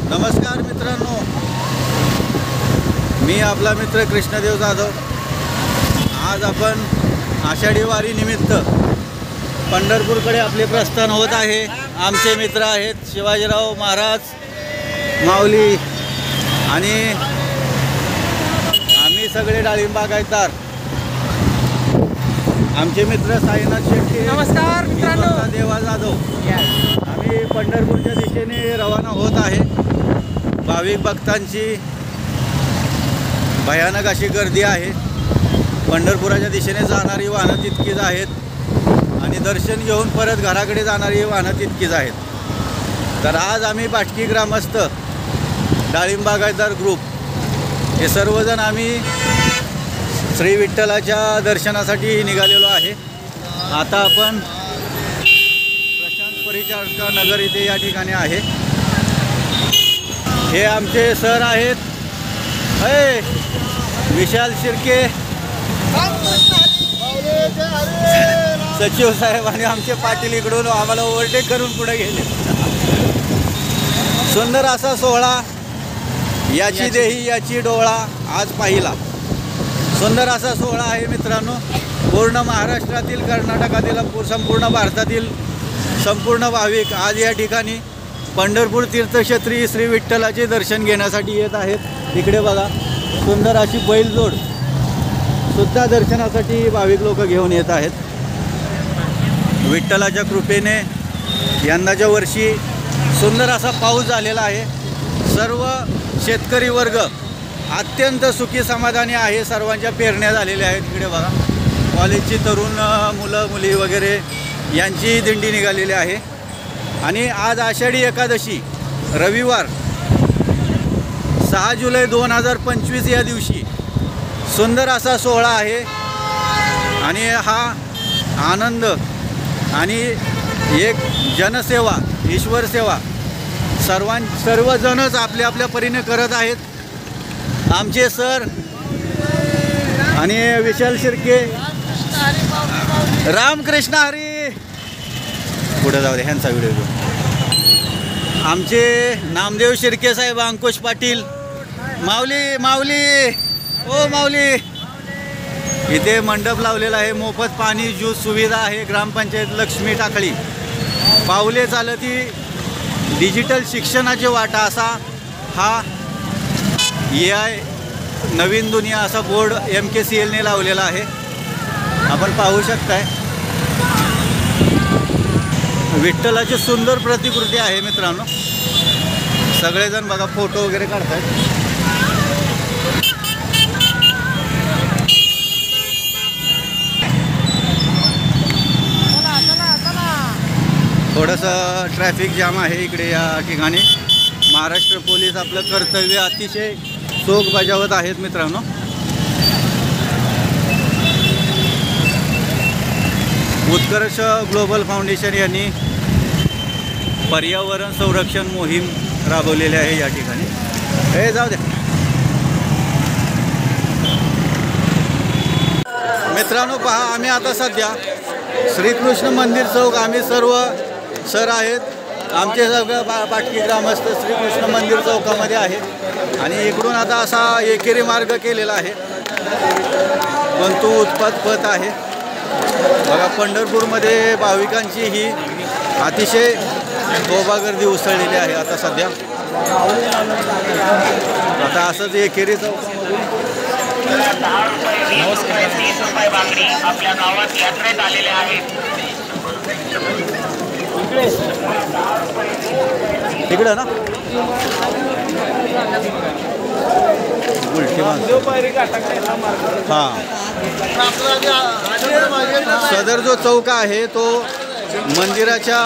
नमस्कार मित्रांनो, मी आपला मित्र कृष्णदेव जाधव। आज आपण आषाढी वारी निमित्त पंढरपूरकडे आपले प्रस्थान होत आहे। आमचे मित्र आहेत शिवाजीराव महाराज, माऊली आणि आम्ही सगळे डाळिंब बागायतदार। आमचे मित्र साईनाथ शेट्टी, नमस्कार मित्रांनो, देवा जाधव। आम्ही पंढरपूरच्या दिशेने रवाना होत आहे। भाविक भक्तांची भयानक अशी गर्दी आहे। पंढरपुराच्या दिशेने जाणारी वाहनं तितकीच आहेत आणि दर्शन घेऊन परत घराकडे जाणारी वाहनं तितकीच आहेत। तर आज आम्ही बाटकी ग्रामस्थ, डाळिंब बागायतदार ग्रुप हे सर्वजण आम्ही श्री विठ्ठलाच्या दर्शनासाठी निघालेलो आहे। आता आपण प्रशांत परिचारका नगर इथे या ठिकाणी आहे। हे आमचे सर आहेत, विशाल शिर्के सचिव साहेब आणि आमचे पाटील इकडून आम्हाला ओव्हरटेक करून पुढे गेले। सुंदर असा सोहळा, याची देही याची डोळा आज पाहिला। सुंदर असा सोहळा आहे मित्रांनो। पूर्ण महाराष्ट्रातील, कर्नाटकातील, संपूर्ण भारतातील संपूर्ण भाविक आज या ठिकाणी पंढरपूर तीर्थक्षेत्री श्री विठ्ठलाचे दर्शन घेण्यासाठी येत आहेत। इकडे बघा, सुंदर अशी बैलजोड सुद्धा दर्शनासाठी भाविक लोक घेऊन येत आहेत। विठ्ठलाच्या कृपेने यंदाच्या वर्षी सुंदर असा पाऊस झालेला आहे। सर्व शेतकरी वर्ग अत्यंत सुखी समाधानी आहे। सर्वांच्या पेरण्या झालेल्या आहेत। इकडे बघा, कॉलेजची तरुण मुलं मुली वगैरे यांची दिंडी निघालेली आहे। आणि आज आषाढी एकादशी रविवार 6 जुलै 2025 या दिवशी सुंदर असा सोहळा आहे। आणि हा आनंद आणि एक जनसेवा, ईश्वर सेवा सर्वजणच आपल्या आपल्या परीने करत आहेत। आमचे सर आणि विशाल शिर्के, रामकृष्ण हरी, पुढे जाऊ दे ह्यांचा व्हिडिओ घेऊ। आमचे नामदेव शिर्के साहेब, अंकुश पाटील, माऊली माऊली ओ माऊली। इथे मंडप लावलेला आहे, मोफत पाणी ज्यूस सुविधा आहे। ग्रामपंचायत लक्ष्मी टाकळी। पावले चालती डिजिटल शिक्षणाचे वाटा असा हा AI नवीन दुनिया असा बोर्ड MKCL ने लावलेला आहे। आपण पाहू शकताय विठ्ठलाची सुंदर प्रतिकृती आहे मित्रांनो। सगळेजण बघा फोटो वगैरे काढतात। थोडंसं ट्रॅफिक जाम आहे इकडे या ठिकाणी। महाराष्ट्र पोलीस आपलं कर्तव्य अतिशय चोख बजावत आहेत मित्रांनो। उत्कर्ष ग्लोबल फाउंडेशन यांनी पर्यावरण संरक्षण मोहीम राबवलेली आहे या ठिकाणी। हे जाऊ द्या मित्रांनो, पहा आम्ही आता सध्या श्रीकृष्ण मंदिर चौक, आम्ही सर्व सर आहेत, आमचे सगळं बाटकी ग्रामस्थ श्रीकृष्ण मंदिर चौकामध्ये आहे। आणि इकडून आता असा एकेरी मार्ग केलेला आहे, पण तो उत्पात पथ आहे। बघा, पंढरपूरमध्ये भाविकांची ही अतिशय तोबा गर्दी उसळलेली आहे आता सध्या। आता असंच एकेरी चौकामधून आपल्या गावात यात्रेत आलेले आहेत। तिकडं ना उलटी हां, सदर जो चौक आहे तो मंदिराच्या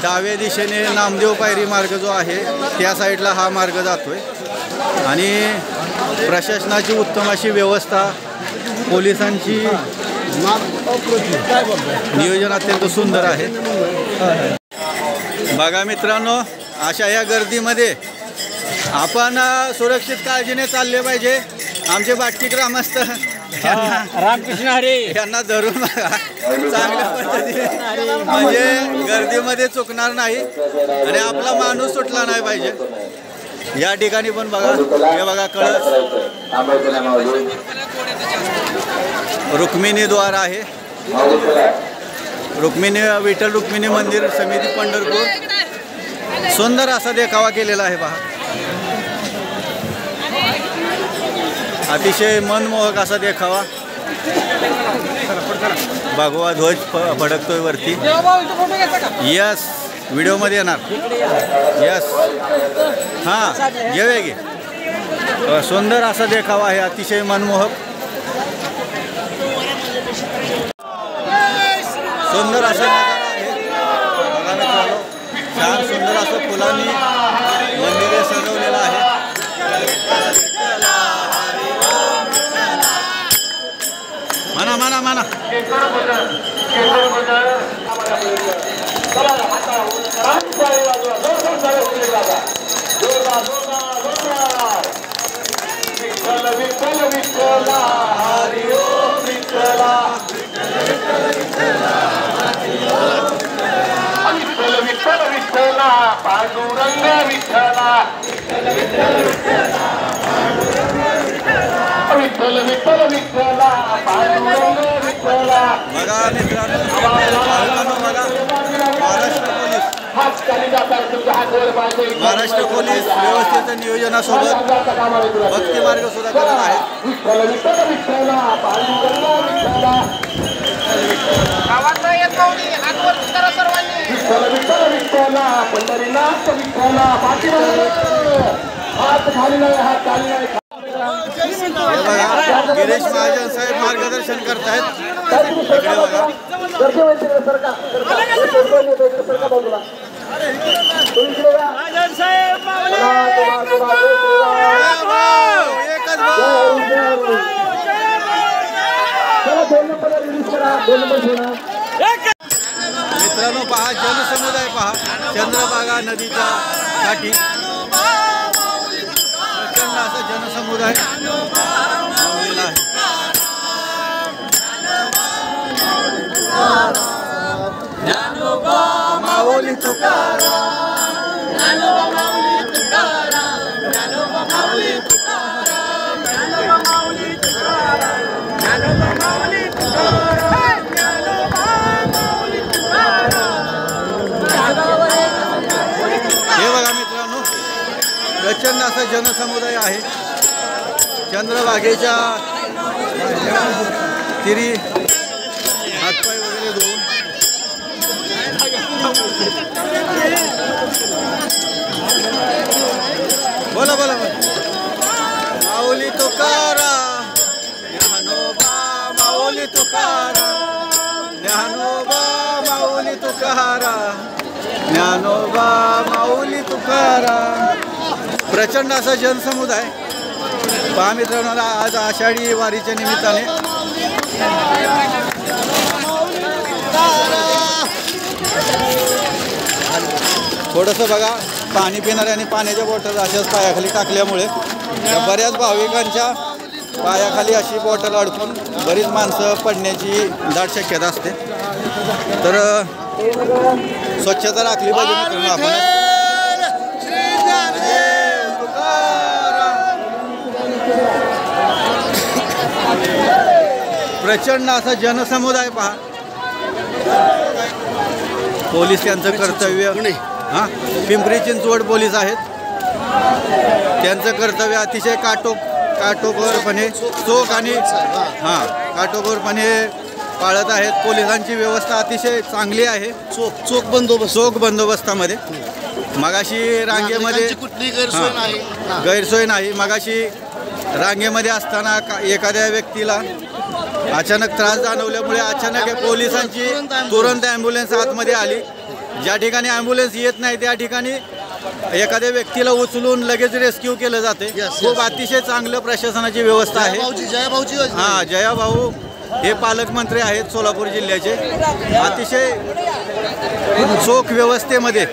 डाव्या दिशेने नामदेव पायरी मार्ग जो आहे त्या साईडला हा मार्ग जातोय। आणि प्रशासनाची उत्तम अशी व्यवस्था, पोलिसांची नियोजन अत्यंत सुंदर आहे। बघा मित्रांनो, अशा या गर्दीमध्ये आपण सुरक्षित काळजीने चालले पाहिजे। आमचे बाटकी ग्रामस्थ रामकृष्ण हरी यांना धरून बघा चांगल्या पद्धतीने, म्हणजे गर्दीमध्ये चुकणार नाही आणि आपला माणूस सुटला नाही पाहिजे. या ठिकाणी पण बघा, हे बघा कळस रुक्मिणी द्वार आहे. विठ्ठल रुक्मिणी मंदिर समिती पंढरपूर. सुंदर असा देखावा केलेला आहे पहा. अतिशय मनमोहक असा देखावा. भगवा ध्वज फडकतोय वरती. यस, व्हिडिओमध्ये येणार. यस, हां घेऊया घे. सुंदर असा देखावा आहे, अतिशय मनमोहक. सुंदर असा नजारा आहे. बघा मित्रांनो, छान सुंदर असं फुलांनी मंदिरे सजवलेलं आहे. म्हणा म्हणा म्हणा. पांडुरंग विठ्ठला विठ्ठल विठ्ठल विठ्ठला पांडुरंग विठ्ठला. बघा मित्रांनो, बघा महाराष्ट्र पोलीस व्यवस्थेच्या नियोजनासोबत भक्ती मार्ग सुद्धा करत आहेत. गिरीश महाजन साहेब मार्गदर्शन करतायत. इकडे बघा. मित्रांनो पहा, जनसमुदाय पहा, चंद्रभागा नदीच्या काठी प्रचंड असा जनसमुदाय जमलेला आहे. माऊली तुकाराम, हे बघा मित्रांनो, प्रचंड असा जनसमुदाय आहे. चंद्रभागेच्या तिरी हातपाय वगैरे धुवून बोला बोला बोला. माऊली तुकाराम, ज्ञानोबा माऊली तुकाराम, ज्ञानोबा माऊली तुकाराम, ज्ञानोबा माऊली तुकाराम. प्रचंड असा जनसमुदाय पहा मित्रांनो. आज आषाढी वारीच्या निमित्ताने थोडंसं बघा, पाणी पिणारे आणि पाण्याच्या बॉटल अशाच पायाखाली टाकल्यामुळे बऱ्याच भाविकांच्या पायाखाली अशी बॉटल अडकून बरीच माणसं पडण्याची दाट शक्यता असते. तर स्वच्छता राखली पाहिजे मित्रांनो आपण. प्रचंड असा जनसमुदाय पहा. पोलीस त्यांचं कर्तव्य, हां पिंपरी चिंचवड पोलीस आहेत, त्यांचं कर्तव्य अतिशय काटोकोरपणे चोख आणि काटोकोरपणे पाळत आहेत. पोलिसांची व्यवस्था अतिशय चांगली आहे. चोख बंदोबस्तामध्ये. मगाशी रांगेमध्ये गैरसोय नाही. मगाशी रांगेमध्ये असताना एखाद्या व्यक्तीला अचानक त्रास जाणवल्यामुळे अचानक पोलिसांची तुरंत ॲम्ब्युलन्स आतमध्ये आली. ज्या ठिकाणी ॲम्ब्युलन्स येत नाही त्या ठिकाणी एखाद्या व्यक्तीला उचलून लगेच रेस्क्यू केलं जाते. खूप अतिशय चांगलं प्रशासनाची व्यवस्था आहे. हां, जयाभाऊ हे पालकमंत्री आहेत सोलापूर जिल्ह्याचे. अतिशय चोख व्यवस्थेमध्ये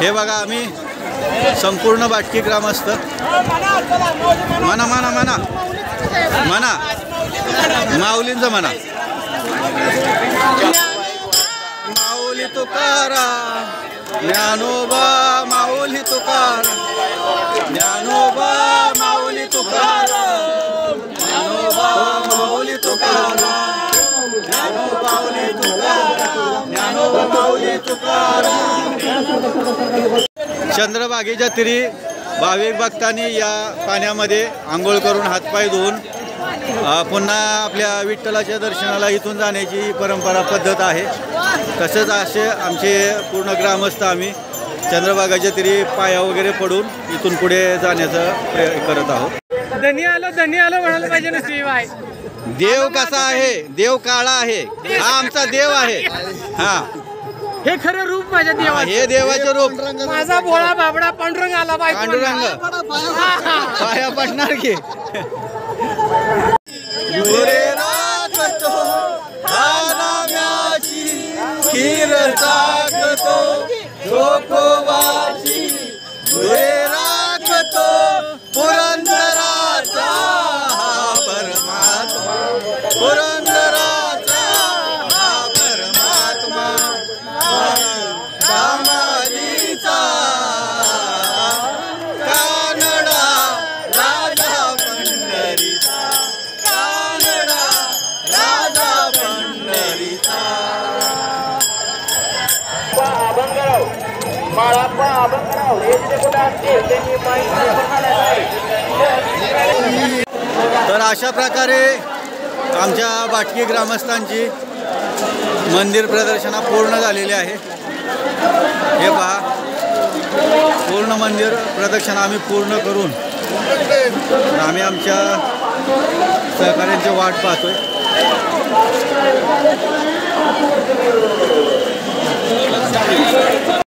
हे बघा आम्ही संपूर्ण बाटकी ग्रामस्थ म्हणा म्हणा म्हणा म्हणा माऊलींचं म्हणा माऊली तुकाराम ज्ञानोबा माऊली तुकाराम ज्ञानोबा माऊली तुकाराम ज्ञानोबा माऊली तुकाराम ज्ञानोबा माऊली तुकाराम ज्ञानोबा माऊली तुकाराम. चंद्रभागेच्या तीरी भाविक भक्तांनी या पाण्यामध्ये आंघोळ करून हातपाय धुवून पुन्हा आपल्या विठ्ठलाच्या दर्शनाला इथून जाण्याची परंपरा पद्धत आहे. तसेच असे आमचे पूर्ण ग्रामस्थ आम्ही चंद्रभागाच्या तीरी पाया वगैरे पडून इथून पुढे जाण्याचा प्रयत्न करत आहोत. धनी आलं म्हणायला पाहिजे ना शिवाय. देव कसा आहे, देव काळा आहे, हा आमचा देव आहे. हा हे खरं रूप माझ्या देवा, हे देवाचे रूप. माझा भोळा बाबडा पांडुरंग आला बाई. पांडुरंग पाया पडणार की गुरे राखतो नाम्याची खीर टाकतो जोकोबाची गुरे राखतो पुरंदराचा हा परमात्मा पुरंदराचा हा परमात्मा दामाजीचा कानडा राजा पंढरीचा कानडा राजा पंढरीचा. तर अशा प्रकारे आमच्या बाटकी ग्रामस्थांची मंदिर प्रदर्शना पूर्ण झालेली आहे. हे पहा पूर्ण मंदिर प्रदक्षिणा आम्ही पूर्ण करून आम्ही आमच्या सहकार्यांची वाट पाहतोय.